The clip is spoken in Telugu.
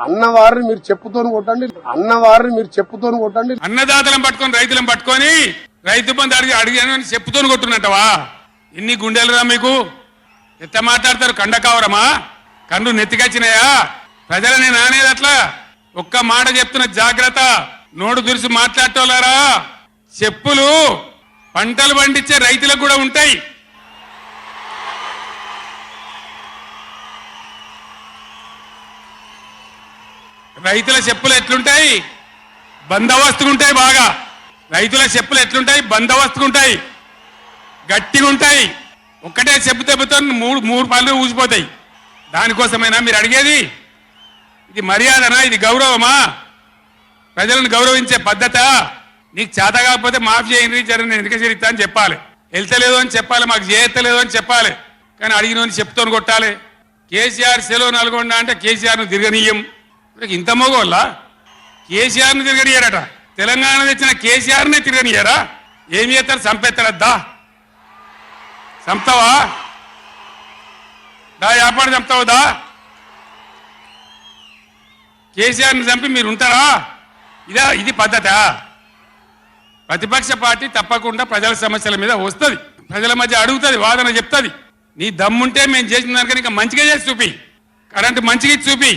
అన్నవారిని మీరు చెప్పుతోని కొట్టండి, అన్నవారిని మీరు చెప్పుతోని కొట్టండి. అన్నదాతలను పట్టుకొని రైతులను పట్టుకొని రైతు బంధు అడిగాను చెప్పుతోని కొట్టున్నట్టవా? ఇన్ని గుండెలురా మీకు? ఎంత మాట్లాడతారు? కండకావరమా? కన్ను నెత్తికొచ్చినాయా? ప్రజలని నానేది అట్లా. ఒక్క మాట చెప్తున్న జాగ్రత్త. నోడు దురిసి మాట్లాడటోలారా, చెప్పులు పంటలు పండించే రైతులకు కూడా ఉంటాయి. రైతుల చెప్పులు ఎట్లుంటాయి? బందోబస్తుకుంటాయి. బాగా రైతుల చెప్పులు ఎట్లుంటాయి? బందోబస్తుకుంటాయి, గట్టిగా ఉంటాయి. ఒక్కటే చెప్పు దెబ్బతో మూడు పళ్ళు ఊసిపోతాయి. దానికోసమైనా మీరు అడిగేది? ఇది మర్యాదనా? ఇది గౌరవమా? ప్రజలను గౌరవించే పద్ధత? నీకు చేత కాకపోతే మాఫ్ చేయండి, జరగని నేను ఎందుకు చేస్తా అని చెప్పాలి. వెళ్తలేదు అని చెప్పాలి, మాకు చేయలేదు అని చెప్పాలి. కానీ అడిగిన చెప్తోని కొట్టాలి. కేసీఆర్ సెలవు నల్గొండ అంటే కేసీఆర్ను తిరగనీయం. ఇంత మగోళ్ళ కేసీఆర్ను తిరగనియారట. తెలంగాణ తెచ్చిన కేసీఆర్నే తిరగనియారా? ఏమి చేస్తారు? చంపేస్తారద్దా? చంపుతావా? దా వ్యాపారం చంపుతావుదా? కేసీఆర్ని చంపి మీరు ఉంటారా? ఇది పద్ధత? ప్రతిపక్ష పార్టీ తప్పకుండా ప్రజల సమస్యల మీద వస్తుంది, ప్రజల మధ్య అడుగుతుంది, వాదన చెప్తుంది. నీ దమ్ముంటే మేము చేసిన దానికన్నా ఇంకా మంచిగా చేసి చూపి, కరెంటు మంచిగా చూపి.